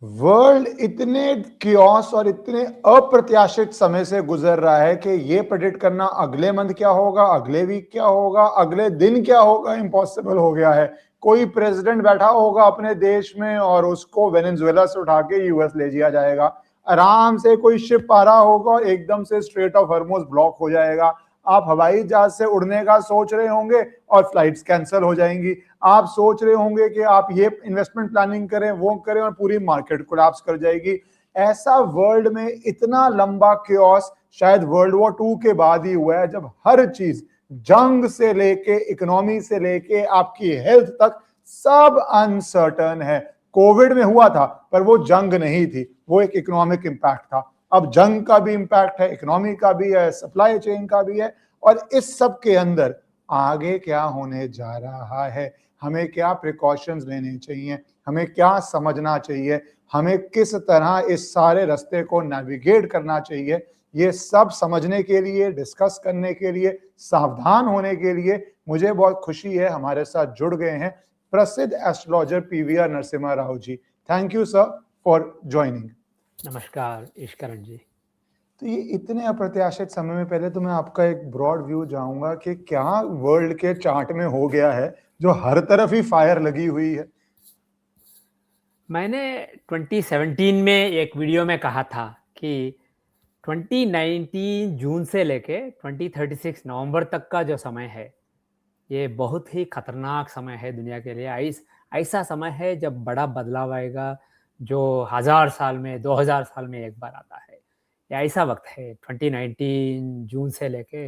World इतने chaos और इतने अप्रत्याशित समय से गुजर रहा है कि ये प्रेडिक्ट करना अगले मंथ क्या होगा, अगले वीक क्या होगा, अगले दिन क्या होगा, इम्पॉसिबल हो गया है। कोई प्रेसिडेंट बैठा होगा अपने देश में और उसको वेनेजुएला से उठा के यूएस ले जाया जाएगा। आराम से कोई शिप आ रहा होगा और एकदम से स्ट्रेट ऑफ हॉर्मुज ब्लॉक हो जाएगा। आप हवाई जहाज से उड़ने का सोच रहे होंगे और फ्लाइट्स कैंसिल हो जाएंगी। आप सोच रहे होंगे कि आप ये इन्वेस्टमेंट प्लानिंग करें, वो करें, और पूरी मार्केट कोलैप्स कर जाएगी। ऐसा वर्ल्ड में इतना लंबा क्योस शायद वर्ल्ड वॉर 2 के बाद ही हुआ है, जब हर चीज, जंग से लेके इकोनॉमी से लेके आपकी हेल्थ तक, सब अनसर्टन है। कोविड में हुआ था पर वो जंग नहीं थी, वो एक इकोनॉमिक इंपैक्ट था। अब जंग का भी इंपैक्ट है, इकोनॉमी का भी है, सप्लाई चेन का भी है। और इस सब के अंदर आगे क्या होने जा रहा है, हमें क्या प्रिकॉशंस लेने चाहिए, हमें क्या समझना चाहिए, हमें किस तरह इस सारे रास्ते को नेविगेट करना चाहिए, ये सब समझने के लिए, डिस्कस करने के लिए, सावधान होने के लिए मुझे बहुत खुशी है हमारे साथ जुड़ गए हैं प्रसिद्ध astrologer PVR Narasimha Rao ji. Thank you sir for joining. नमस्कार ईश्वरन जी। तो ये इतने अप्रत्याशित समय में पहले तो मैं आपका एक ब्रॉड व्यू चाहूंगा कि क्या वर्ल्ड के चार्ट में हो गया है जो हर तरफ ही फायर लगी हुई है। मैंने 2017 में एक वीडियो में कहा था कि 2019 जून से लेके 2036 नवंबर तक का जो समय है, ये बहुत ही खतरनाक समय है दुनिया के लिए। ऐसा समय है जब बड़ा बदलाव आएगा, जो 1000 साल में 2000 साल में एक बार आता है। ये ऐसा वक्त है 2019 जून से लेके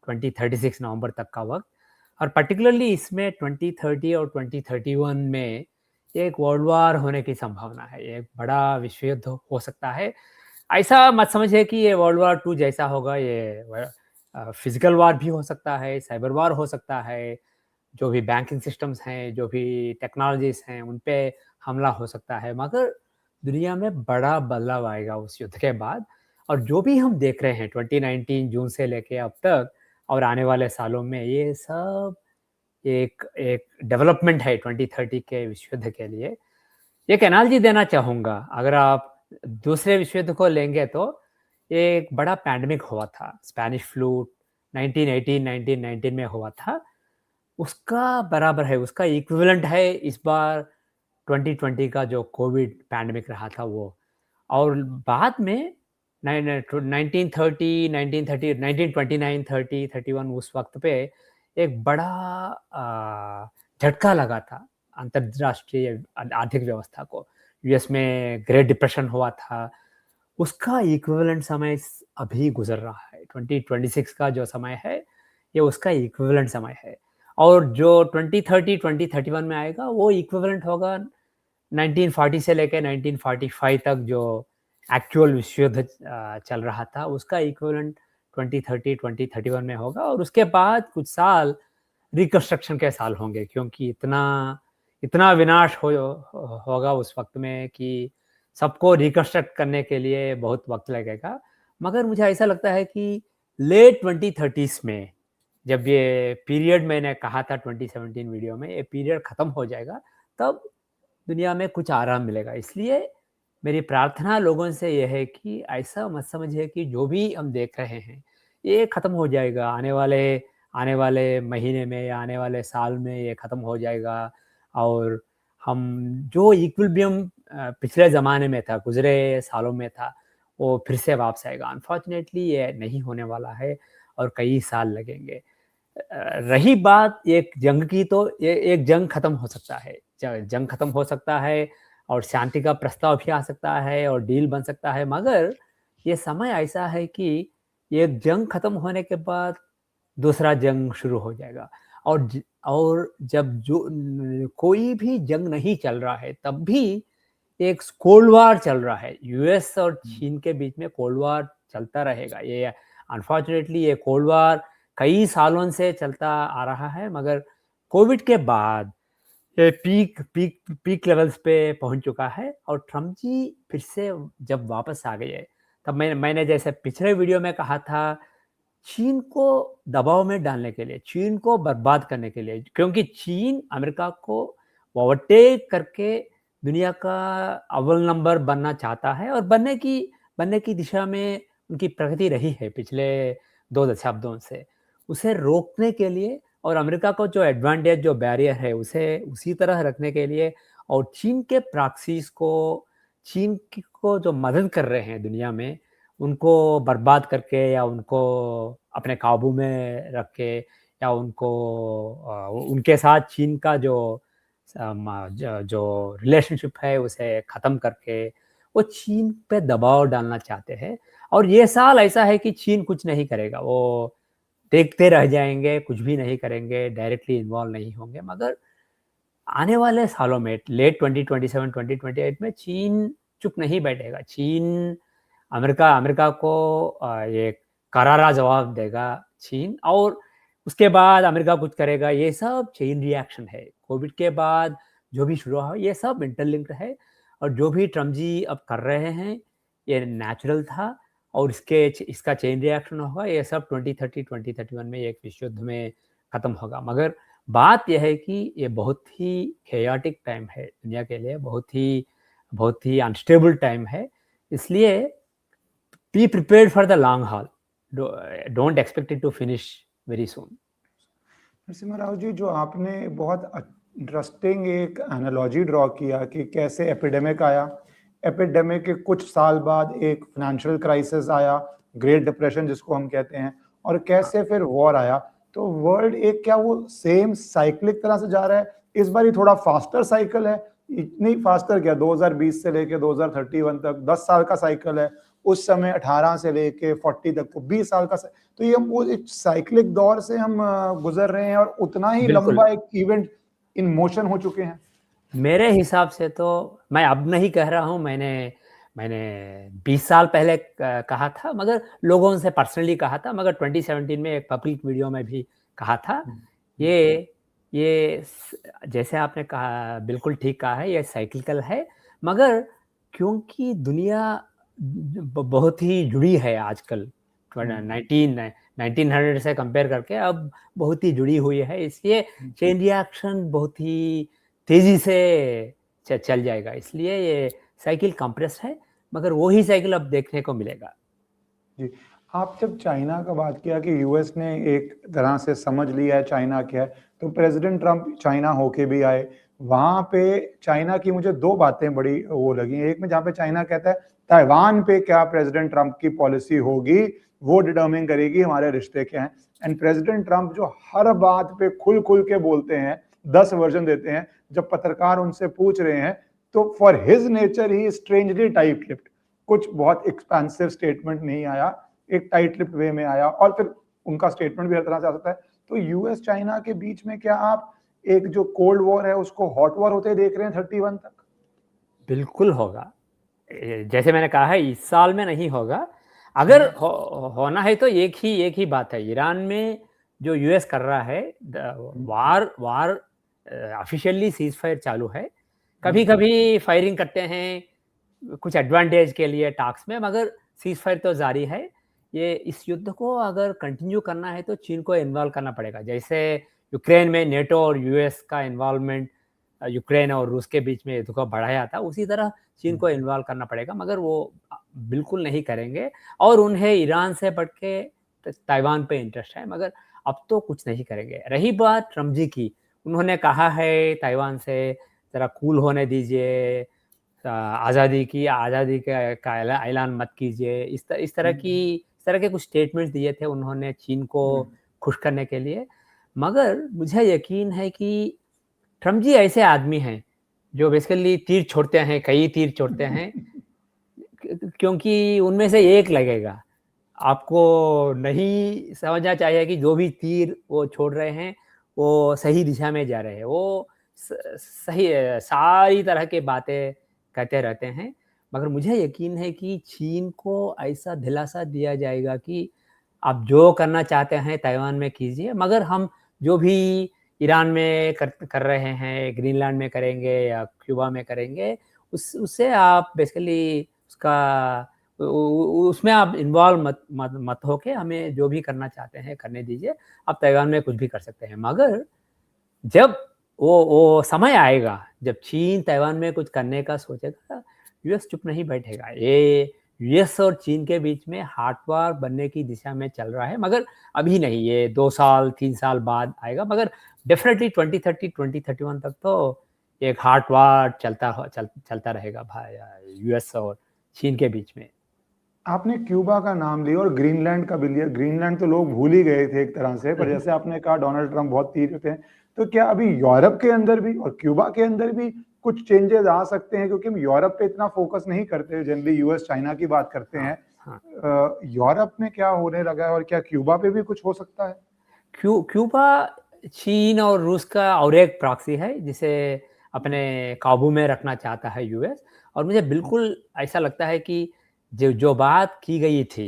2036 नवंबर तक का वक्त। और पर्टिकुलरली इसमें 2030 और 2031 में एक वर्ल्ड वार होने की संभावना है। एक बड़ा विश्व युद्ध हो सकता है। ऐसा मत समझिए कि ये वर्ल्ड वार 2 जैसा होगा। ये फिजिकल वार भी हो सकता है, साइबर वार हो सकता है। जो भी बैंकिंग सिस्टम्स हैं, जो भी टेक्नोलॉजीज हैं, उन पे हमला हो सकता है। मगर दुनिया में बड़ा बदलाव आएगा उस युद्ध के बाद। और जो भी हम देख रहे हैं 2019 जून से लेके अब तक और आने वाले सालों में, ये सब एक एक डेवलपमेंट है 2030 के विश्व युद्ध के लिए। एक एनालॉजी देना चाहूँगा, अगर आप दूसरे विश्व युद्ध को लेंगे तो एक बड़ा पैंडेमिक हुआ था, स्पेनिश फ्लू 1918-1919 में हुआ था। उसका बराबर है, उसका इक्विवेलेंट है इस बार 2020 का जो कोविड पैंडेमिक रहा था वो। और बाद में 1930, 1930, 1929, 30, 31 उस वक्त पे एक बड़ा झटका लगा था अंतर्राष्ट्रीय आर्थिक व्यवस्था को। यूएस में ग्रेट डिप्रेशन हुआ था। उसका इक्विवेलेंट समय अभी गुजर रहा है। 2026 का जो समय है, ये उसका इक्विवेलेंट समय है। और जो 2030, 2031 में आएगा, वो इक्विवेलेंट होगा 1940 से लेकर 1945 तक जो एक्चुअल विश्व युद्ध चल रहा था, उसका इक्विवेलेंट 2030, 2031 में होगा। और उसके बाद कुछ साल रिकंस्ट्रक्शन के साल होंगे, क्योंकि इतना इतना विनाश होगा उस वक्त में कि सबको रिकंस्ट्रक्ट करने के लिए बहुत वक्त लगेगा। मगर मुझे ऐसा लगता है कि लेट 2030s में, जब ये पीरियड मैंने कहा था 2017 वीडियो में, ये पीरियड ख़त्म हो जाएगा, तब दुनिया में कुछ आराम मिलेगा। इसलिए मेरी प्रार्थना लोगों से यह है कि ऐसा मत समझिए कि जो भी हम देख रहे हैं ये ख़त्म हो जाएगा आने वाले महीने में या आने वाले साल में, ये ख़त्म हो जाएगा। और हम जो इक्विलिब्रियम पिछले ज़माने में था, गुजरे सालों में था, वो फिर से वापस आएगा। अनफॉर्चुनेटली ये नहीं होने वाला है और कई साल लगेंगे। रही बात एक जंग की, तो ये एक जंग खत्म हो सकता है, जंग खत्म हो सकता है और शांति का प्रस्ताव भी आ सकता है और डील बन सकता है। मगर ये समय ऐसा है कि ये जंग खत्म होने के बाद दूसरा जंग शुरू हो जाएगा। और जब जो कोई भी जंग नहीं चल रहा है, तब भी एक कोल्ड वार चल रहा है। यूएस और चीन के बीच में कोल्ड वार चलता रहेगा। ये अनफॉर्चुनेटली ये कोल्ड वार कई सालों से चलता आ रहा है, मगर कोविड के बाद ये पीक पीक पीक लेवल्स पे पहुंच चुका है। और ट्रम्प जी फिर से जब वापस आ गए, तब मैंने जैसे पिछले वीडियो में कहा था, चीन को दबाव में डालने के लिए, चीन को बर्बाद करने के लिए, क्योंकि चीन अमेरिका को ओवरटेक करके दुनिया का अव्वल नंबर बनना चाहता है और बनने की दिशा में उनकी प्रगति रही है पिछले 2 दशाब्दों से। उसे रोकने के लिए और अमेरिका को जो एडवांटेज, जो बैरियर है, उसे उसी तरह रखने के लिए और चीन के प्रॉक्सीज़ को, को जो मदद कर रहे हैं दुनिया में, उनको बर्बाद करके या उनको अपने काबू में रख के या उनके साथ चीन का जो रिलेशनशिप है उसे ख़त्म करके वो चीन पे दबाव डालना चाहते हैं। और ये साल ऐसा है कि चीन कुछ नहीं करेगा, वो देखते रह जाएँगे, कुछ भी नहीं करेंगे, डायरेक्टली इन्वॉल्व नहीं होंगे। मगर आने वाले सालों में लेट 2027, 2028 में चीन चुप नहीं बैठेगा। चीन अमेरिका को ये करारा जवाब देगा चीन, और उसके बाद अमेरिका कुछ करेगा। ये सब चेन रिएक्शन है। कोविड के बाद जो भी शुरू हुआ ये सब इंटरलिंक्ड है, और जो भी ट्रम्प जी अब कर रहे हैं ये नेचुरल था, और इसका चेन रिएक्शन होगा। ये सब 2030, 2031 में एक विश्व युद्ध में ख़त्म होगा। मगर बात यह है कि ये बहुत ही केयोटिक टाइम है दुनिया के लिए, बहुत ही अनस्टेबल टाइम है। इसलिए be prepared for the long haul, don't expect it to finish very soon. Narasimha Rao ji, जो आपने बहुत इंटरेस्टिंग एक एनालॉजी ड्रॉ किया कि कैसे एपिडेमिक आया, एपिडेमिक के कुछ साल बाद एक फाइनेंशियल क्राइसिस आया, ग्रेट डिप्रेशन जिसको हम कहते हैं, और कैसे फिर वॉर आया। तो वर्ल्ड एक क्या वो सेम साइक्लिक तरह से जा रहा है? इस बार ही थोड़ा फास्टर साइकिल है, इतनी फास्टर क्या, 2020 से लेके 2031 तक 10 साल का साइकिल है, उस समय 18 से लेके 40 तक तो 20 साल का। तो ये हम वो एक साइक्लिक दौर से हम गुजर रहे हैं, और उतना ही लंबा एक इवेंट इन मोशन हो चुके हैं। मेरे हिसाब से तो मैं अब नहीं कह रहा हूँ, मैंने 20 साल पहले कहा था, मगर लोगों से पर्सनली कहा था, मगर 2017 में एक पब्लिक वीडियो में भी कहा था। ये जैसे आपने कहा, बिल्कुल ठीक कहा है, ये साइक्लिकल है। मगर क्योंकि दुनिया बहुत ही जुड़ी है आजकल, 1900 से कंपेयर करके अब बहुत ही जुड़ी हुई है, इसलिए चेन रिएक्शन बहुत ही तेजी से चल जाएगा। इसलिए ये साइकिल कंप्रेस है, मगर वो ही साइकिल अब देखने को मिलेगा। जी, आप जब चाइना का बात किया कि यूएस ने एक तरह से समझ लिया है चाइना क्या है, तो प्रेसिडेंट ट्रम्प चाइना होके भी आए। वहां पे चाइना की मुझे दो बातें बड़ी वो लगी। एक में जहाँ पे चाइना कहता है ताइवान पे क्या प्रेसिडेंट ट्रम्प की पॉलिसी होगी वो डिटर्मिन करेगी हमारे रिश्ते क्या हैं। एंड प्रेसिडेंट ट्रम्प जो हर बात पे खुल खुल के बोलते हैं, 10 वर्जन देते हैं, जब पत्रकार उनसे पूछ रहे हैं तो for his nature he strangely tight lipped, कुछ बहुत एक्सपेंसिव स्टेटमेंट नहीं आया, एक टाइट लिप्ड वे में आया, और फिर उनका स्टेटमेंट भी हर तरह से आ सकता है। तो यूएस चाइना के बीच में क्या आप एक जो कोल्ड वॉर है उसको हॉट वॉर होते देख रहे हैं 31 तक? बिल्कुल होगा। जैसे मैंने कहा है, इस साल में नहीं होगा। अगर होना है तो एक ही बात है, ईरान में जो यूएस कर रहा है वार ऑफिशियली सीज फायर चालू है। कभी कभी फायरिंग करते हैं कुछ एडवांटेज के लिए टॉक्स में, मगर सीज फायर तो जारी है। ये इस युद्ध को अगर कंटिन्यू करना है तो चीन को इन्वॉल्व करना पड़ेगा। जैसे यूक्रेन में नेटो और यूएस का इन्वॉल्वमेंट यूक्रेन और रूस के बीच में युद्ध को बढ़ाया था, उसी तरह चीन को इन्वॉल्व करना पड़ेगा, मगर वो बिल्कुल नहीं करेंगे। और उन्हें ईरान से बढ़ के ताइवान पे इंटरेस्ट है, मगर अब तो कुछ नहीं करेंगे। रही बात ट्रम्प जी की, उन्होंने कहा है ताइवान से ज़रा कूल होने दीजिए, आज़ादी का ऐलान मत कीजिए। इस तरह के कुछ स्टेटमेंट्स दिए थे उन्होंने चीन को खुश करने के लिए। मगर मुझे यकीन है कि ट्रम्प जी ऐसे आदमी हैं जो बेसिकली तीर छोड़ते हैं, कई तीर छोड़ते हैं, क्योंकि उनमें से एक लगेगा। आपको नहीं समझना चाहिए कि जो भी तीर वो छोड़ रहे हैं वो सही दिशा में जा रहे हैं। वो सही सारी तरह की बातें कहते रहते हैं, मगर मुझे यकीन है कि चीन को ऐसा दिलासा दिया जाएगा कि आप जो करना चाहते हैं ताइवान में कीजिए, मगर हम जो भी ईरान में कर रहे हैं, ग्रीनलैंड में करेंगे या क्यूबा में करेंगे, उससे आप बेसिकली उसमें आप इन्वॉल्व मत होके हमें जो भी करना चाहते हैं करने दीजिए। आप ताइवान में कुछ भी कर सकते हैं। मगर जब वो समय आएगा जब चीन ताइवान में कुछ करने का सोचेगा, यूएस चुप नहीं बैठेगा। ये यूएस और चीन के बीच में हार्ड वार बनने की दिशा में चल रहा है, मगर अभी नहीं, ये 2 साल 3 साल बाद आएगा, मगर डेफिनेटली 2030 2031 तक तो एक हार्ड वार चलता रहेगा भाई, यूएस और चीन के बीच में। आपने क्यूबा का नाम लिया और ग्रीनलैंड का भी लिया। ग्रीनलैंड तो लोग भूल ही गए थे एक तरह से, पर जैसे आपने कहा डोनाल्ड ट्रंप बहुत तीव्र थे, तो क्या अभी यूरोप के अंदर भी और क्यूबा के अंदर भी कुछ चेंजेस आ सकते हैं? क्योंकि हम यूरोप पे इतना फोकस नहीं करते, जनरली यूएस चाइना की बात करते हैं। हाँ। यूरोप में क्या होने लगा है और क्या क्यूबा पे भी कुछ हो सकता है? क्यूबा चीन और रूस का और एक प्रॉक्सी है जिसे अपने काबू में रखना चाहता है यूएस। और मुझे बिल्कुल ऐसा लगता है कि जो जो बात की गई थी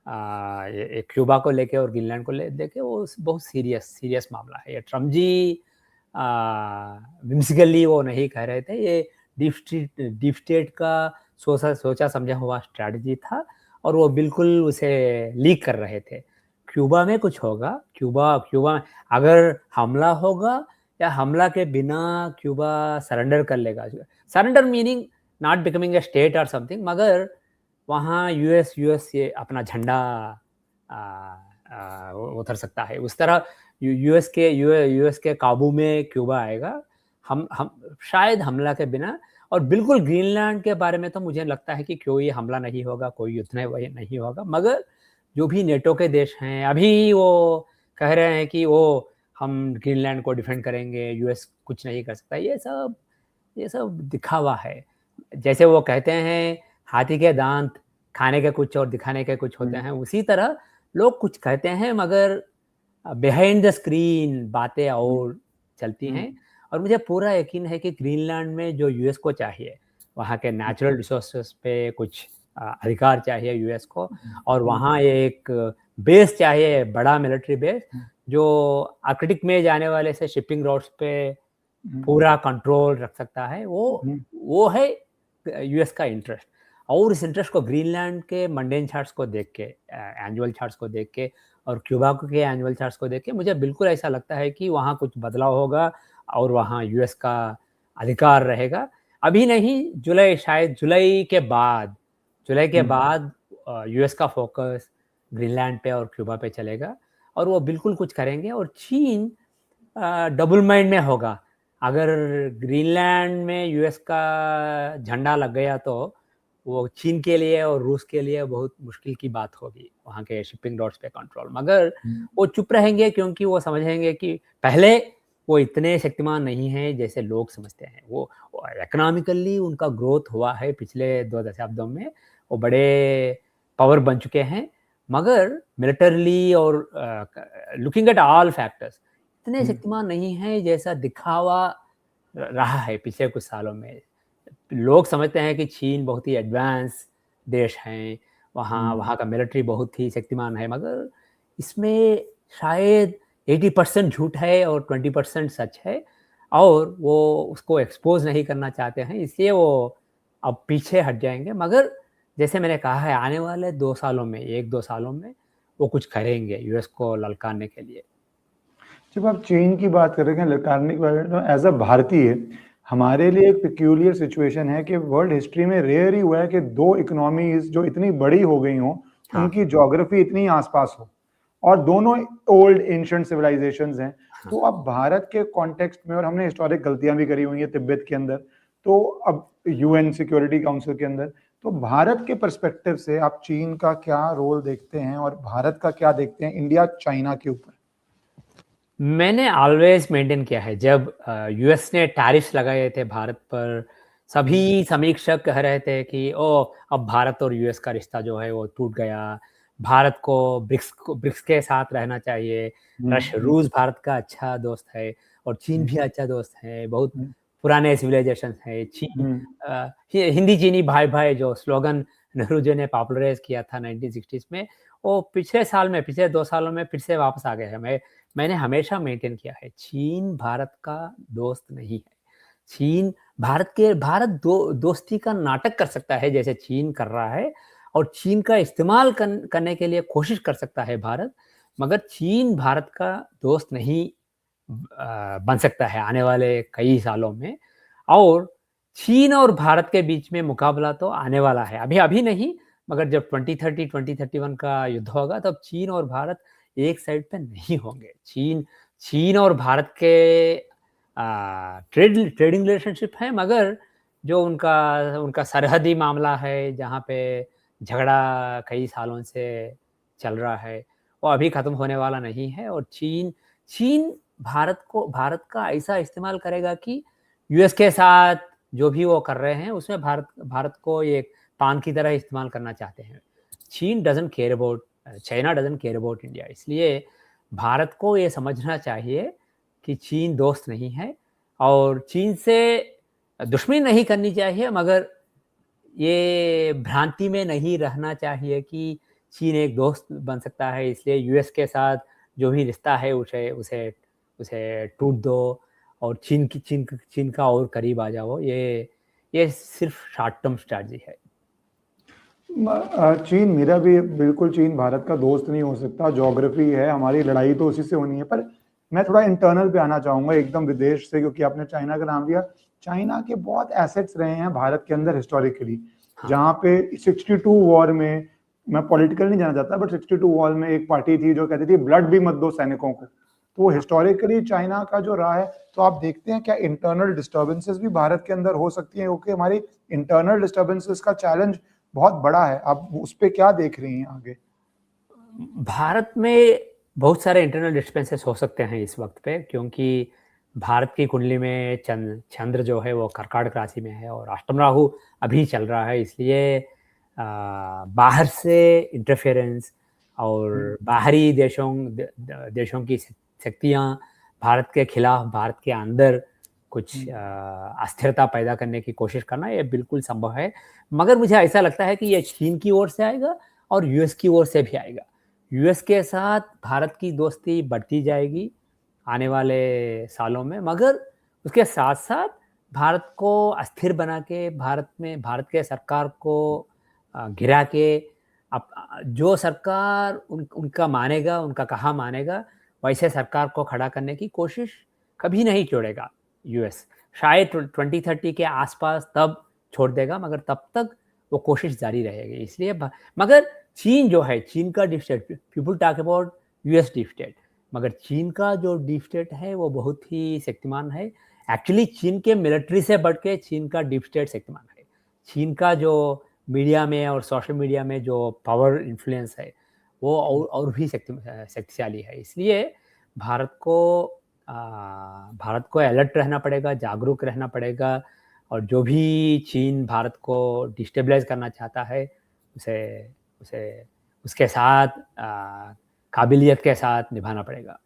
ये क्यूबा को लेके और ग्रीनलैंड को लेके, वो बहुत सीरियस मामला है। ये ट्रम्प जी विम्सिकली वो नहीं कह रहे थे, ये डीप स्टेट का सोचा समझा हुआ स्ट्रैटेजी था, और वो बिल्कुल उसे लीक कर रहे थे। क्यूबा में कुछ होगा, क्यूबा में अगर हमला होगा या हमला के बिना क्यूबा सरेंडर कर लेगा, surrender meaning not becoming a state और समथिंग, मगर वहाँ यूएस ये अपना झंडा उतर सकता है। उस तरह यूएस के काबू में क्यूबा आएगा, हम शायद हमला के बिना। और बिल्कुल ग्रीनलैंड के बारे में तो मुझे लगता है कि कोई हमला नहीं होगा, कोई युद्ध नहीं होगा, मगर जो भी नेटो के देश हैं अभी वो कह रहे हैं कि वो हम ग्रीनलैंड को डिफेंड करेंगे, यूएस कुछ नहीं कर सकता। ये सब दिखावा है। जैसे वो कहते हैं हाथी के दांत खाने के कुछ और दिखाने के कुछ होते हैं, उसी तरह लोग कुछ कहते हैं मगर बिहाइंड द स्क्रीन बातें और चलती हैं। और मुझे पूरा यकीन है कि ग्रीनलैंड में जो यूएस को चाहिए, वहाँ के नेचुरल रिसोर्सेस पे कुछ अधिकार चाहिए यूएस को, और वहाँ एक बेस चाहिए, बड़ा मिलिट्री बेस, जो आर्कटिक में जाने वाले से शिपिंग रूट्स पे पूरा कंट्रोल रख सकता है। वो है यूएस का इंटरेस्ट। और इस इंटरेस्ट को ग्रीनलैंड के मंडेन चार्ट्स को देख के, एनुअल चार्ट्स को देख के, और क्यूबा के एनुअल चार्ट्स को देख के मुझे बिल्कुल ऐसा लगता है कि वहाँ कुछ बदलाव होगा और वहाँ यूएस का अधिकार रहेगा। अभी नहीं, शायद जुलाई के बाद यूएस का फोकस ग्रीनलैंड पे और क्यूबा पे चलेगा, और वो बिल्कुल कुछ करेंगे। और चीन डबल माइंड में होगा। अगर ग्रीनलैंड में यूएस का झंडा लग गया तो वो चीन के लिए और रूस के लिए बहुत मुश्किल की बात होगी, वहाँ के शिपिंग रूट्स पे कंट्रोल। मगर वो चुप रहेंगे क्योंकि वो समझेंगे कि पहले वो इतने शक्तिमान नहीं हैं जैसे लोग समझते हैं। वो इकोनॉमिकली उनका ग्रोथ हुआ है पिछले 2 दशाब्दों में, वो बड़े पावर बन चुके हैं, मगर मिलिटरली और लुकिंग एट ऑल फैक्टर्स इतने शक्तिमान नहीं है जैसा दिखावा रहा है पिछले कुछ सालों में। लोग समझते हैं कि चीन बहुत ही एडवांस देश हैं, वहाँ का मिलिट्री बहुत ही शक्तिमान है, मगर इसमें शायद 80% झूठ है और 20% सच है, और वो उसको एक्सपोज नहीं करना चाहते हैं, इसलिए वो अब पीछे हट जाएंगे। मगर जैसे मैंने कहा है, आने वाले 2 सालों में, 1-2 सालों में वो कुछ करेंगे यूएस को ललकारने के लिए। जब आप चीन की बात कर रहे हैं, ललकारने की बात कर रहे हैं, तो एज अ भारतीय हमारे लिए एक पिक्यूलियर सिचुएशन है कि वर्ल्ड हिस्ट्री में रेयर ही हुआ है कि 2 इकोनॉमीज जो इतनी बड़ी हो गई हों, उनकी ज्योग्राफी इतनी आसपास हो, और दोनों ओल्ड एंशिएंट सिविलाइजेशंस हैं। तो अब भारत के कॉन्टेक्स्ट में, और हमने हिस्टोरिक गलतियां भी करी हुई हैं तिब्बत के अंदर, तो अब यूएन सिक्योरिटी काउंसिल के अंदर, तो भारत के पर्सपेक्टिव से आप चीन का क्या रोल देखते हैं और भारत का क्या देखते हैं इंडिया चाइना के ऊपर? मैंने ऑलवेज मेंटेन किया है, जब यूएस ने टैरिफ्स लगाए थे भारत पर, सभी समीक्षक कह रहे थे कि अब भारत और यूएस का रिश्ता जो है वो टूट गया, भारत को ब्रिक्स के साथ रहना चाहिए। रूस भारत का अच्छा दोस्त है और चीन भी अच्छा दोस्त है, बहुत पुराने सिविलाइजेशन है। हिंदी चीनी भाई भाई जो स्लोगन नेहरू जी ने पॉपुलराइज किया था 1960s में, वो पिछले 2 सालों में फिर से वापस आ गए हैं। मैंने हमेशा मेंटेन किया है, चीन भारत का दोस्त नहीं है। चीन भारत दोस्ती का नाटक कर सकता है जैसे चीन कर रहा है, और चीन का इस्तेमाल करने के लिए कोशिश कर सकता है भारत, मगर चीन भारत का दोस्त नहीं बन सकता है आने वाले कई सालों में। और चीन और भारत के बीच में मुकाबला तो आने वाला है, अभी अभी नहीं, मगर जब 2030 2031 का युद्ध होगा तब चीन और भारत एक साइड पे नहीं होंगे। चीन चीन और भारत के ट्रेडिंग रिलेशनशिप है, मगर जो उनका उनका सरहदी मामला है, जहाँ पे झगड़ा कई सालों से चल रहा है, वो अभी ख़त्म होने वाला नहीं है। और चीन चीन भारत का ऐसा इस्तेमाल करेगा कि यूएस के साथ जो भी वो कर रहे हैं, उसमें भारत को एक पान की तरह इस्तेमाल करना चाहते हैं। चीन doesn't care about China doesn't care about India. इसलिए भारत को ये समझना चाहिए कि चीन दोस्त नहीं है, और चीन से दुश्मनी नहीं करनी चाहिए, मगर ये भ्रांति में नहीं रहना चाहिए कि चीन एक दोस्त बन सकता है, इसलिए यूएस के साथ जो भी रिश्ता है उसे उसे उसे टूट दो और चीन का और करीब आ जाओ। ये सिर्फ शॉर्ट टर्म स्ट्रैटेजी है। चीन मेरा भी बिल्कुल चीन भारत का दोस्त नहीं हो सकता, ज्योग्राफी है, हमारी लड़ाई तो उसी से होनी है। पर मैं थोड़ा इंटरनल पे आना चाहूंगा, एकदम विदेश से, क्योंकि आपने चाइना का नाम लिया। चाइना के बहुत एसेट्स रहे हैं भारत के अंदर हिस्टोरिकली, जहाँ पे 62 वॉर में, मैं पॉलिटिकल नहीं जाना चाहता, बट 62 वॉर में एक पार्टी थी जो कहती थी ब्लड भी मत दो सैनिकों को। तो वो हिस्टोरिकली चाइना का जो रहा है, तो आप देखते हैं क्या इंटरनल डिस्टर्बेंसेस भी भारत के अंदर हो सकती हैं, क्योंकि हमारी इंटरनल डिस्टर्बेंसेस का चैलेंज बहुत बड़ा है। आप उस पे क्या देख रही हैं आगे? भारत में बहुत सारे इंटरनल डिस्टर्बेंसेस हो सकते हैं इस वक्त पे, क्योंकि भारत की कुंडली में चंद्र जो है वो कर्काटक राशि में है और अष्टम राहु अभी चल रहा है। इसलिए बाहर से इंटरफेरेंस और बाहरी देशों की शक्तियाँ भारत के खिलाफ, भारत के अंदर कुछ अस्थिरता पैदा करने की कोशिश करना, ये बिल्कुल संभव है। मगर मुझे ऐसा लगता है कि ये चीन की ओर से आएगा और यूएस की ओर से भी आएगा। यूएस के साथ भारत की दोस्ती बढ़ती जाएगी आने वाले सालों में, मगर उसके साथ साथ भारत को अस्थिर बना के, भारत के सरकार को गिरा के, जो सरकार उनका मानेगा, उनका कहा मानेगा, वैसे सरकार को खड़ा करने की कोशिश कभी नहीं छोड़ेगा यूएस। शायद 2030 के आसपास तब छोड़ देगा, मगर तब तक वो कोशिश जारी रहेगी। इसलिए मगर चीन जो है, चीन का deep state, people talk about US deep state, मगर चीन का जो डीप स्टेट है वो बहुत ही शक्तिमान है। एक्चुअली चीन के मिलिट्री से बढ़ के चीन का डीप स्टेट शक्तिमान है। चीन का जो मीडिया में और सोशल मीडिया में जो पावर इन्फ्लुएंस है वो और भी शक्तिशाली है। इसलिए भारत को अलर्ट रहना पड़ेगा, जागरूक रहना पड़ेगा, और जो भी चीन भारत को डिस्टेबलाइज करना चाहता है उसे उसके साथ काबिलियत के साथ निभाना पड़ेगा।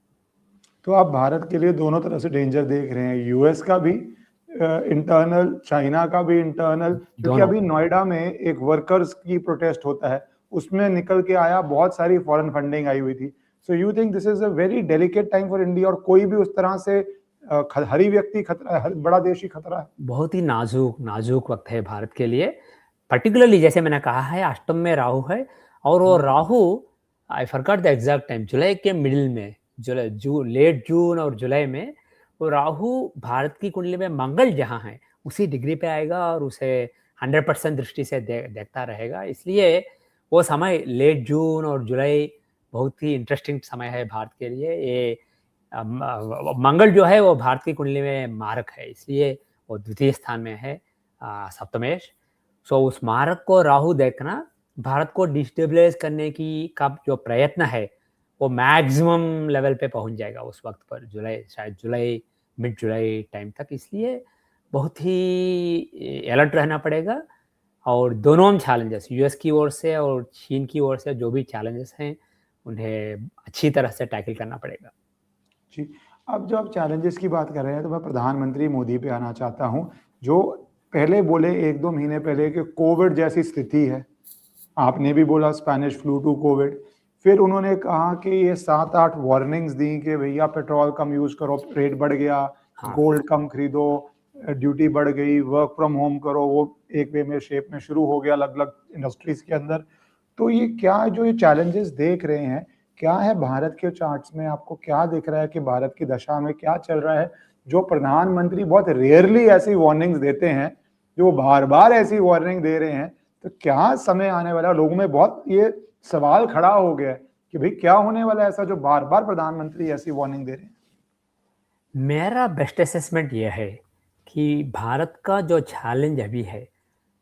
तो आप भारत के लिए दोनों तरह से डेंजर देख रहे हैं, यूएस का भी इंटरनल, चाइना का भी इंटरनल, क्योंकि अभी नोएडा में एक वर्कर्स की प्रोटेस्ट होता है, उसमें निकल के आया बहुत सारी फॉरेन फंडिंग आई हुई थी। So you think this is a very delicate time for India, और कोई भी उस तरह से हरी व्यक्ति खतरा है, हर बड़ा देशी खतरा है? बहुत ही नाजुक वक्त है भारत के लिए, पर्टिकुलरली जैसे मैंने कहा है अष्टम में राहु है, और वो Rahu, I forgot the exact time, जुलाई के मिडिल में, लेट जून और जुलाई में वो राहु भारत की कुंडली में मंगल जहाँ है उसी डिग्री पे आएगा और उसे 100% दृष्टि से देखता रहेगा। इसलिए वो समय लेट जून और जुलाई बहुत ही इंटरेस्टिंग समय है भारत के लिए। ये मंगल जो है वो भारत की कुंडली में मारक है, इसलिए वो द्वितीय स्थान में है, सप्तमेश। सो उस मारक को राहु देखना भारत को डिस्टेबलाइज करने का जो प्रयत्न है वो मैक्सिमम लेवल पे पहुंच जाएगा उस वक्त पर, शायद मिड जुलाई टाइम तक। इसलिए बहुत ही अलर्ट रहना पड़ेगा, और दोनों चैलेंजेस, यूएस की ओर से और चीन की ओर से जो भी चैलेंजेस हैं उन्हें अच्छी तरह से टैकल करना पड़ेगा। जी, अब जब आप चैलेंजेस की बात कर रहे हैं तो मैं प्रधानमंत्री मोदी पे आना चाहता हूं, जो पहले बोले 1-2 महीने पहले कि कोविड जैसी स्थिति है। आपने भी बोला स्पेनिश फ्लू टू कोविड। फिर उन्होंने कहा कि ये 7-8 वार्निंग्स दी कि भैया पेट्रोल कम यूज करो, रेट बढ़ गया, गोल्ड कम खरीदो, ड्यूटी बढ़ गई, वर्क फ्रॉम होम करो, वो एक वे में शेप में शुरू हो गया अलग अलग इंडस्ट्रीज के अंदर। तो ये क्या जो ये चैलेंजेस देख रहे हैं, क्या है भारत के चार्ट्स में, आपको क्या दिख रहा है कि भारत की दशा में क्या चल रहा है, जो प्रधानमंत्री बहुत रेयरली ऐसी वार्निंग्स देते हैं, जो बार बार ऐसी वार्निंग दे रहे हैं, तो क्या समय आने वाला है? लोगों में बहुत ये सवाल खड़ा हो गया है कि भाई क्या होने वाला है ऐसा जो बार बार प्रधानमंत्री ऐसी वार्निंग दे रहे हैं। मेरा बेस्ट असेसमेंट यह है कि भारत का जो चैलेंज अभी है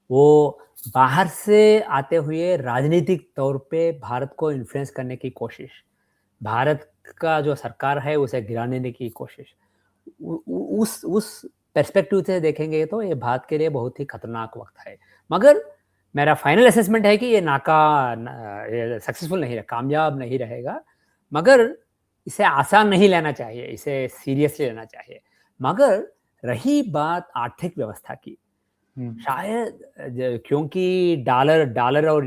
वो बाहर से आते हुए राजनीतिक तौर पे भारत को इन्फ्लुएंस करने की कोशिश, भारत का जो सरकार है उसे गिराने की कोशिश, उस पर्सपेक्टिव से देखेंगे तो ये भारत के लिए बहुत ही खतरनाक वक्त है। मगर मेरा फाइनल असेसमेंट है कि ये सक्सेसफुल नहीं रहा, कामयाब नहीं रहेगा। मगर इसे आसान नहीं लेना चाहिए, इसे सीरियसली लेना चाहिए। मगर रही बात आर्थिक व्यवस्था की, शायद क्योंकि डॉलर डॉलर और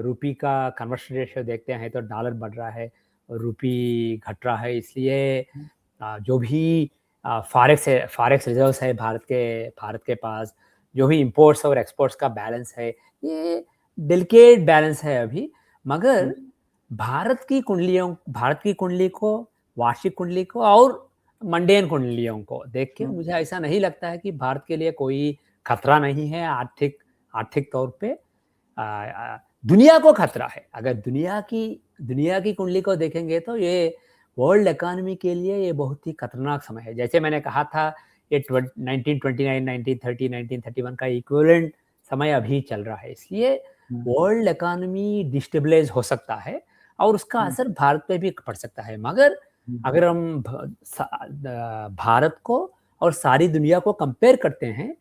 रुपी का कन्वर्शन रेशियो देखते हैं तो डॉलर बढ़ रहा है और रुपी घट रहा है, इसलिए जो भी फॉरेक्स रिजर्व्स है भारत के पास, जो भी इंपोर्ट्स और एक्सपोर्ट्स का बैलेंस है, ये डेलिकेट बैलेंस है अभी। मगर भारत की कुंडली को, वार्षिक कुंडली को और मंडेन कुंडलियों को देख के मुझे ऐसा नहीं लगता है कि भारत के लिए कोई खतरा नहीं है आर्थिक तौर पे। दुनिया को खतरा है। अगर दुनिया की कुंडली को देखेंगे तो ये वर्ल्ड इकोनॉमी के लिए ये बहुत ही खतरनाक समय है। जैसे मैंने कहा था, ये 1929, 1930, 1931 का इक्विवेलेंट समय अभी चल रहा है, इसलिए वर्ल्ड इकोनॉमी डिस्टेबलाइज हो सकता है और उसका असर भारत पे भी पड़ सकता है। मगर अगर हम भारत को और सारी दुनिया को कंपेयर करते हैं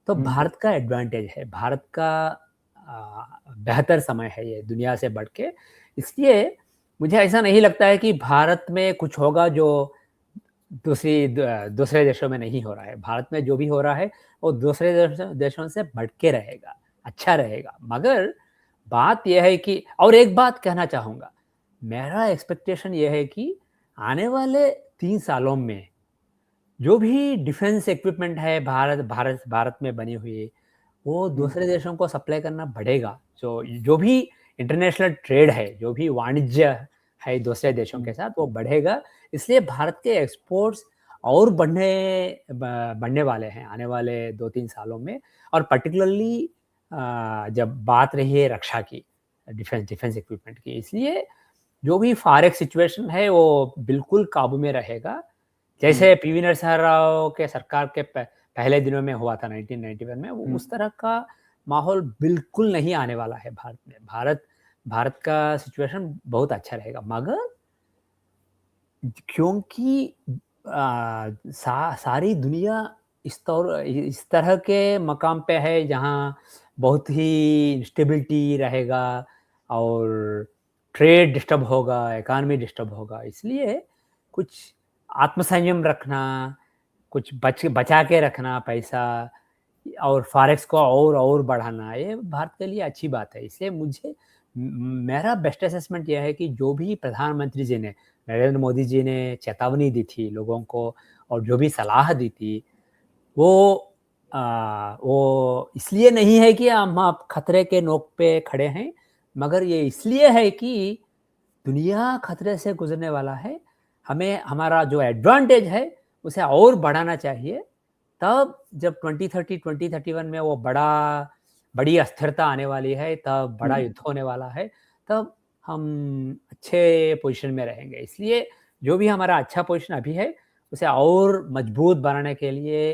तो भारत का एडवांटेज है, भारत का बेहतर समय है ये दुनिया से बढ़ के। इसलिए मुझे ऐसा नहीं लगता है कि भारत में कुछ होगा जो दूसरे देशों में नहीं हो रहा है। भारत में जो भी हो रहा है वो दूसरे देशों से बढ़ के रहेगा, अच्छा रहेगा। मगर बात यह है कि, और एक बात कहना चाहूँगा, मेरा एक्सपेक्टेशन यह है कि आने वाले 3 सालों में जो भी डिफेंस इक्विपमेंट है भारत में बनी हुई, वो दूसरे देशों को सप्लाई करना बढ़ेगा। जो भी इंटरनेशनल ट्रेड है, जो भी वाणिज्य है दूसरे देशों के साथ, वो बढ़ेगा। इसलिए भारत के एक्सपोर्ट्स और बढ़ने वाले हैं आने वाले 2-3 सालों में। और पर्टिकुलरली जब बात रही है रक्षा की, डिफेंस इक्विपमेंट की, इसलिए जो भी फॉरेक्स सिचुएशन है वो बिल्कुल काबू में रहेगा। जैसे पीवी नरसिम्हा राव के सरकार के पहले दिनों में हुआ था 1991 में, वो उस तरह का माहौल बिल्कुल नहीं आने वाला है भारत में। भारत का सिचुएशन बहुत अच्छा रहेगा। मगर क्योंकि सारी दुनिया इस तरह के मकाम पे है जहाँ बहुत ही इंस्टेबिलिटी रहेगा और ट्रेड डिस्टर्ब होगा, इकॉनमी डिस्टर्ब होगा, इसलिए कुछ आत्मसंयम रखना, कुछ बचा के रखना पैसा और फॉरेक्स को और बढ़ाना, ये भारत के लिए अच्छी बात है। इसलिए मेरा बेस्ट असेसमेंट यह है कि जो भी प्रधानमंत्री जी ने, नरेंद्र मोदी जी ने चेतावनी दी थी लोगों को और जो भी सलाह दी थी, वो इसलिए नहीं है कि हम आप खतरे के नोक पे खड़े हैं, मगर ये इसलिए है कि दुनिया खतरे से गुजरने वाला है। हमें हमारा जो एडवांटेज है उसे और बढ़ाना चाहिए। तब जब 2031 में वो बड़ी अस्थिरता आने वाली है, तब बड़ा युद्ध होने वाला है, तब हम अच्छे पोजीशन में रहेंगे। इसलिए जो भी हमारा अच्छा पोजीशन अभी है उसे और मजबूत बनाने के लिए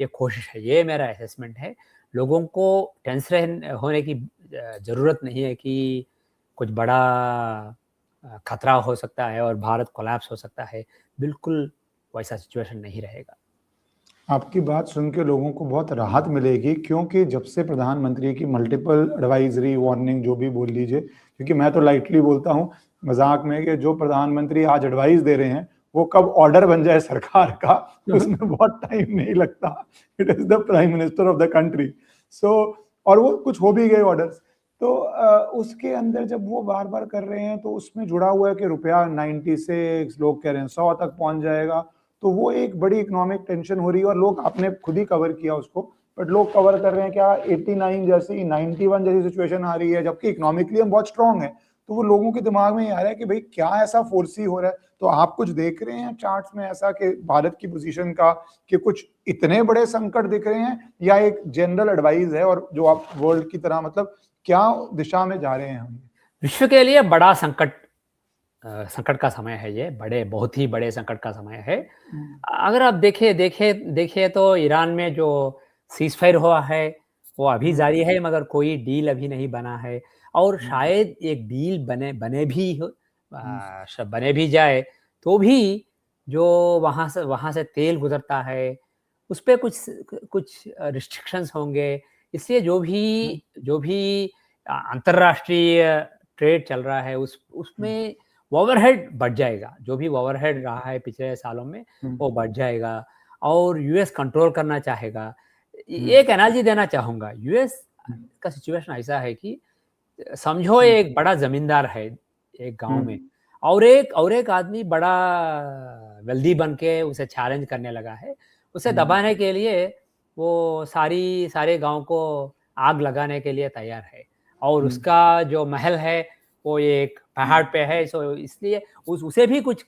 ये कोशिश है, ये मेरा असेसमेंट है। लोगों को टेंस होने की ज़रूरत नहीं है कि कुछ बड़ा खतरा हो सकता है और भारत कोलैप्स हो सकता है। बिल्कुल वैसा सिचुएशन नहीं रहेगा। आपकी बात सुन के लोगों को बहुत राहत मिलेगी, क्योंकि जब से प्रधानमंत्री की मल्टीपल एडवाइजरी, वार्निंग, जो भी बोल लीजिए, क्योंकि मैं तो लाइटली बोलता हूँ मजाक में कि जो प्रधानमंत्री आज एडवाइस दे रहे हैं वो कब ऑर्डर बन जाए सरकार का उसमें बहुत टाइम नहीं लगता। It is the prime minister of the country. So और वो कुछ हो भी गए ऑर्डर्स, तो उसके अंदर जब वो बार बार कर रहे हैं तो उसमें जुड़ा हुआ है कि रुपया 96, लोग कह रहे हैं 100 तक पहुंच जाएगा। तो वो एक बड़ी इकोनॉमिक टेंशन हो रही है और लोग, आपने खुद ही कवर किया उसको, बट लोग कवर कर रहे हैं क्या 89 जैसी, 91 जैसी सिचुएशन आ रही है, जबकि इकोनॉमिकली हम बहुत स्ट्रांग है। तो वो लोगों के दिमाग में ये आ रहा है कि भाई क्या ऐसा फोर्सी हो रहा है। तो आप कुछ देख रहे हैं चार्ट्स में ऐसा कि भारत की पोजीशन का कि कुछ इतने बड़े संकट दिख रहे हैं, या एक जनरल एडवाइस है और जो आप वर्ल्ड की तरह मतलब क्या दिशा में जा रहे हैं हम? विश्व के लिए बड़ा संकट का समय है ये, बहुत ही बड़े संकट का समय है। अगर आप देखिए तो ईरान में जो सीज़फायर हुआ है, वो अभी जारी है, मगर कोई डील अभी नहीं बना है और शायद एक डील बने भी जाए, तो भी जो वहाँ से तेल गुज़रता है, उस पे कुछ रिस्ट्रिक्शंस होंगे। इसलिए जो भी अंतर्राष्ट्रीय ट्रेड चल रहा है, उसमें ओवरहेड बढ़ जाएगा। जो भी ओवरहेड रहा है पिछले सालों में, वो बढ़ जाएगा और यूएस कंट्रोल करना चाहेगा। एक एनालॉजी देना चाहूँगा, यूएस का सिचुएशन ऐसा है कि समझो एक बड़ा ज़मींदार है एक गाँव में, और एक आदमी बड़ा वेल्दी बन के उसे चैलेंज करने लगा है। उसे दबाने के लिए वो सारे गाँव को आग लगाने के लिए तैयार है और उसका जो महल है वो एक पहाड़ पे है, सो इसलिए उसे भी कुछ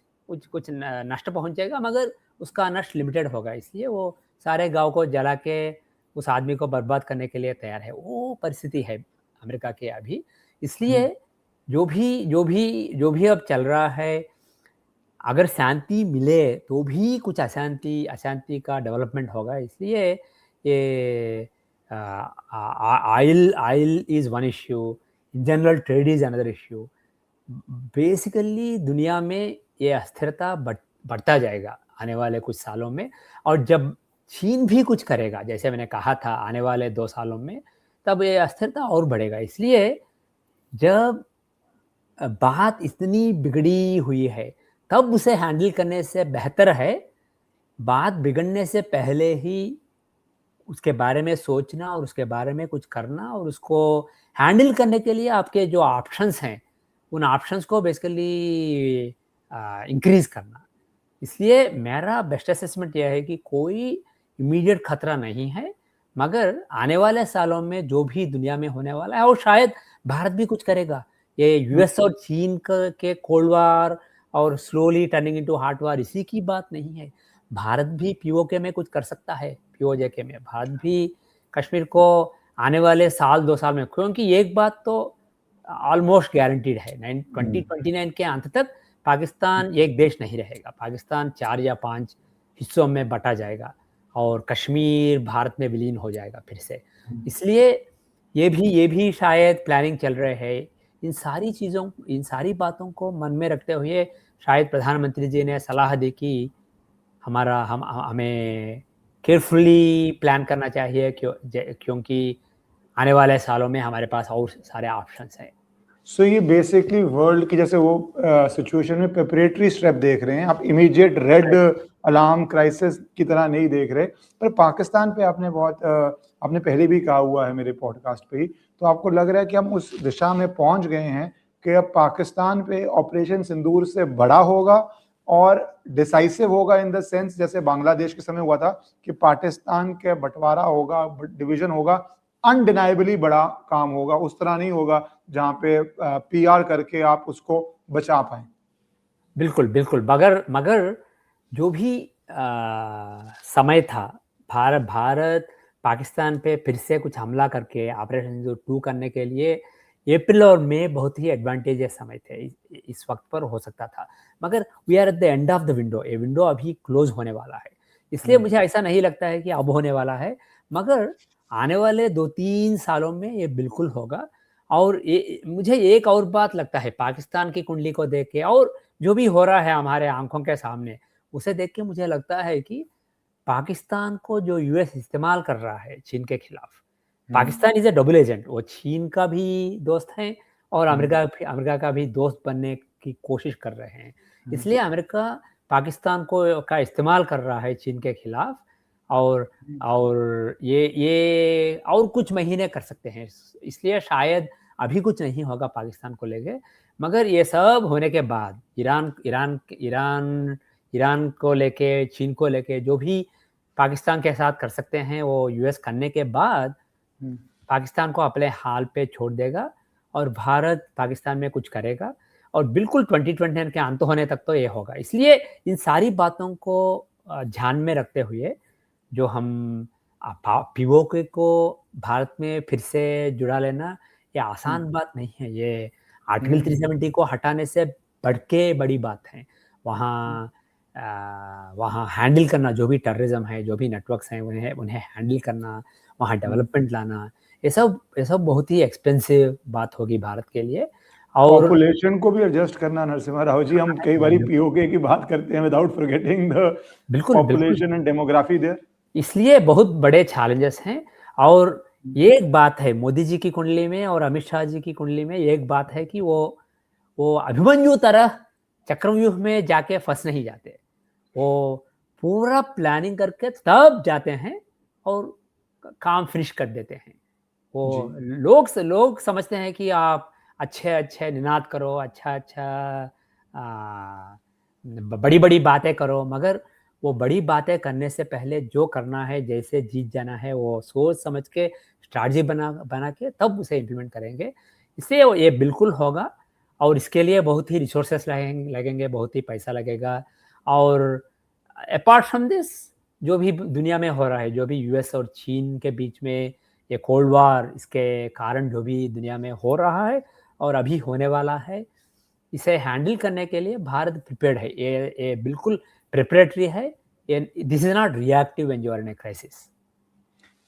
नष्ट पहुँचेगा, मगर उसका नष्ट लिमिटेड होगा, इसलिए वो सारे गाँव को जला के उस आदमी को बर्बाद करने के लिए तैयार है। वो परिस्थिति है अमेरिका की अभी। इसलिए जो भी अब चल रहा है, अगर शांति मिले तो भी कुछ अशांति का डेवलपमेंट होगा। इसलिए ये oil is one issue, in general trade is another issue. Basically दुनिया में ये अस्थिरता बढ़ता जाएगा आने वाले कुछ सालों में, और जब चीन भी कुछ करेगा, जैसे मैंने कहा था आने वाले 2 सालों में, तब ये अस्थिरता और बढ़ेगा। इसलिए जब बात इतनी बिगड़ी हुई है, तब उसे हैंडल करने से बेहतर है बात बिगड़ने से पहले ही उसके बारे में सोचना और उसके बारे में कुछ करना, और उसको हैंडल करने के लिए आपके जो ऑप्शंस हैं, उन ऑप्शंस को बेसिकली इंक्रीज़ करना। इसलिए मेरा बेस्ट असेसमेंट यह है कि कोई इमीडिएट खतरा नहीं है, मगर आने वाले सालों में जो भी दुनिया में होने वाला है, और शायद भारत भी कुछ करेगा। ये यूएस और चीन के कोल्ड वार और स्लोली टर्निंग इनटू हॉट वार, इसी की बात नहीं है। भारत भी पीओके में कुछ कर सकता है, पीओजेके में। भारत भी कश्मीर को आने वाले साल 2 साल में, क्योंकि एक बात तो ऑलमोस्ट गारंटीड है, 2029 के अंत तक पाकिस्तान एक देश नहीं रहेगा। पाकिस्तान 4 या 5 हिस्सों में बटा जाएगा और कश्मीर भारत में विलीन हो जाएगा फिर से। इसलिए ये भी शायद प्लानिंग चल रहे है। इन सारी बातों को मन में रखते हुए शायद प्रधानमंत्री जी ने सलाह दी कि हमें केयरफुली प्लान करना चाहिए, क्योंकि आने वाले सालों में हमारे पास और सारे ऑप्शंस हैं। सो ये बेसिकली वर्ल्ड की जैसे वो सिचुएशन में प्रिपरेटरी स्टेप देख रहे हैं आप, इमीडिएट रेड अलार्म क्राइसिस की तरह नहीं देख रहे। पर पाकिस्तान पे आपने पहले भी कहा हुआ है मेरे पॉडकास्ट पे ही, तो आपको लग रहा है कि हम उस दिशा में पहुंच गए हैं कि अब पाकिस्तान पे ऑपरेशन सिंदूर से बड़ा होगा और डिसाइसिव होगा, इन द सेंस जैसे बांग्लादेश के समय हुआ था कि पाकिस्तान के बंटवारा होगा, डिवीजन होगा, अनडिनाइबली बड़ा काम होगा, उस तरह नहीं होगा जहां पे पीआर करके आप उसको बचा पाए। बिल्कुल मगर जो भी समय था, भारत पाकिस्तान पे फिर से कुछ हमला करके ऑपरेशन सिंदूर 2 करने के लिए अप्रैल और मई बहुत ही एडवांटेजेस समय थे इस वक्त पर हो सकता था, मगर we are at the end of the window. ये विंडो अभी क्लोज होने वाला है, इसलिए मुझे ऐसा नहीं लगता है कि अब होने वाला है, मगर आने वाले 2-3 सालों में ये बिल्कुल होगा। और मुझे एक और बात लगता है पाकिस्तान की कुंडली को देख के, और जो भी हो रहा है हमारे आंखों के सामने, उसे देख के मुझे लगता है कि पाकिस्तान को जो यूएस इस्तेमाल कर रहा है चीन के खिलाफ, Pakistan is A double agent. वो चीन का भी दोस्त है और अमेरिका का भी दोस्त बनने की कोशिश कर रहे हैं। इसलिए अमेरिका पाकिस्तान का इस्तेमाल कर रहा है चीन के खिलाफ, और ये और कुछ महीने कर सकते हैं। इसलिए शायद अभी कुछ नहीं होगा पाकिस्तान को लेके, मगर ये सब होने के बाद ईरान को लेके, चीन को लेके जो भी पाकिस्तान के साथ कर सकते हैं, वो यूएस करने के बाद पाकिस्तान को अपने हाल पे छोड़ देगा और भारत पाकिस्तान में कुछ करेगा और बिल्कुल 2029 के अंत होने तक तो ये होगा। इसलिए इन सारी बातों को ध्यान में रखते हुए जो हम पीओके को भारत में फिर से जुड़ा लेना ये आसान बात नहीं है। ये आर्टिकल 370 को हटाने से बढ़ के बड़ी बात है। वहाँ वहाँ हैंडल करना जो भी टेररिज्म है, जो भी नेटवर्क्स हैं उन्हें हैंडल करना, वहाँ डेवलपमेंट लाना, ये सब बहुत ही एक्सपेंसिव बात होगी भारत के लिए। और पॉपुलेशन को भी एडजस्ट करना नरसिम्हा राव जी, हम कई बारी पीओके की बात करते हैं without forgetting the population and demography there. इसलिए बहुत बड़े चैलेंजेस हैं। और ये एक बात है मोदी जी की कुंडली में और अमित शाह जी की कुंडली में, एक बात है कि वो अभिमन्यु तरह चक्रव्यूह में जाके फंस नहीं जाते। वो पूरा प्लानिंग करके तब जाते हैं और काम फिनिश कर देते हैं। वो लोग समझते हैं कि आप अच्छे निनाद करो, अच्छा बड़ी बातें करो, मगर वो बड़ी बातें करने से पहले जो करना है, जैसे जीत जाना है, वो सोच समझ के स्ट्रैटेजी बना के तब उसे इम्प्लीमेंट करेंगे। इससे ये बिल्कुल होगा और इसके लिए बहुत ही रिसोर्सेस लगेंगे, बहुत ही पैसा लगेगा। और अपार्ट फ्रॉम दिस जो भी दुनिया में हो रहा है, जो भी यूएस और चीन के बीच में ये कोल्ड वॉर, इसके कारण जो भी दुनिया में हो रहा है और अभी होने वाला है, इसे हैंडल करने के लिए भारत प्रिपेयर्ड है। ये बिल्कुल प्रिपरेटरी है। This is not reactive when you are in a crisis.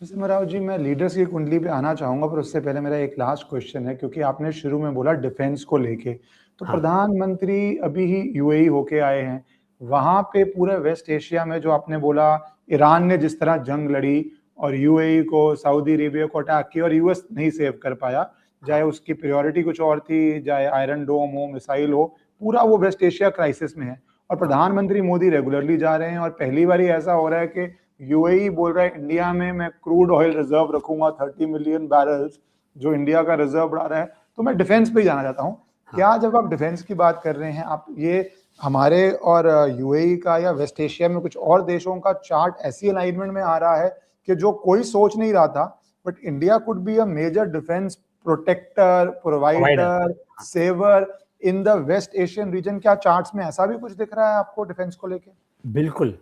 Narasimha Rao ji, मैं लीडर्स की कुंडली पे आना चाहूंगा, पर उससे पहले मेरा एक लास्ट क्वेश्चन है, क्योंकि आपने शुरू में बोला डिफेंस को लेके, तो प्रधानमंत्री अभी ही यूएई होके आए हैं। वहां पे पूरे वेस्ट एशिया में जो आपने बोला, ईरान ने जिस तरह जंग लड़ी और यूएई को, सऊदी अरेबिया को अटैक किया और यूएस नहीं सेव कर पाया, चाहे उसकी प्रायोरिटी कुछ और थी, चाहे आयरन डोम हो, मिसाइल हो, पूरा वो वेस्ट एशिया क्राइसिस में है। और प्रधानमंत्री मोदी रेगुलरली जा रहे हैं और पहली बार ऐसा हो रहा है कि यूएई बोल रहा है इंडिया में मैं क्रूड ऑयल रिजर्व रखूंगा 30 मिलियन बैरल्स, जो इंडिया का रिजर्व बढ़ा रहा है। तो मैं डिफेंस पे ही जाना चाहता हूँ। क्या जब आप डिफेंस की बात कर रहे हैं, आप ये हमारे और यूएई का या वेस्ट एशिया में कुछ और देशों का चार्ट ऐसी अलाइनमेंट में आ रहा है कि जो कोई सोच नहीं रहा था, but India could be a major defence protector, provider, saver in the West Asian region. क्या चार्ट्स में ऐसा भी कुछ दिख रहा है आपको डिफेंस को लेके? बिल्कुल।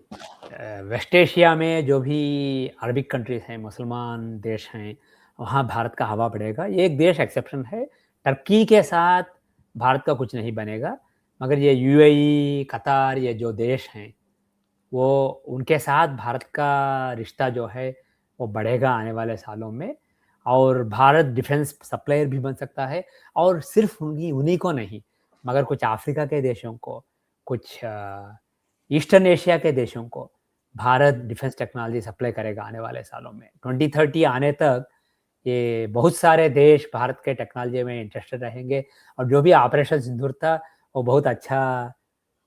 वेस्ट एशिया में जो भी अरबिक कंट्रीज हैं, मुसलमान देश हैं, वहाँ भारत का हवा बढ़ेगा। ये एक देश एक्सेप्शन है। टर्की के साथ भारत का कुछ नहीं बनेगा, मगर ये यूएई, कतार, ये जो देश हैं, वो उनके साथ भारत का रिश्ता जो है वो बढ़ेगा आने वाले सालों में। और भारत डिफेंस सप्लायर भी बन सकता है। और सिर्फ उन्हीं को नहीं, मगर कुछ अफ्रीका के देशों को, कुछ ईस्टर्न एशिया के देशों को भारत डिफेंस टेक्नोलॉजी सप्लाई करेगा आने वाले सालों में। 2030 आने तक ये बहुत सारे देश भारत के टेक्नोलॉजी में इंटरेस्टेड रहेंगे। और जो भी ऑपरेशन सिंदूर था, वो बहुत अच्छा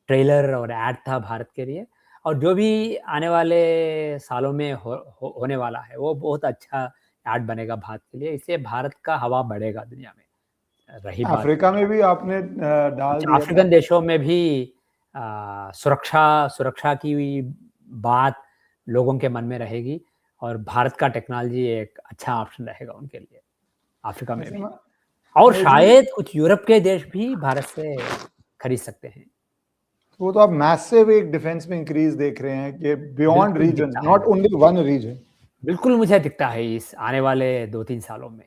ट्रेलर और ऐड था भारत के लिए। और जो भी आने वाले सालों में होने वाला है, वो बहुत अच्छा ऐड बनेगा भारत के लिए। इससे भारत का हवा बढ़ेगा दुनिया में। रही बात अफ्रीका में भी आपने डाल दिया था। अफ्रीकन देशों में भी सुरक्षा की बात लोगों के मन में रहेगी और भारत का टेक्नोलॉजी एक अच्छा ऑप्शन रहेगा उनके लिए अफ्रीका में भी। और शायद कुछ यूरोप के देश भी भारत से खरीद सकते हैं। वो तो आप मैसिव एक डिफेंस में इंक्रीज देख रहे हैं कि beyond region, not only one region. बिल्कुल मुझे दिखता है इस आने वाले 2-3 सालों में।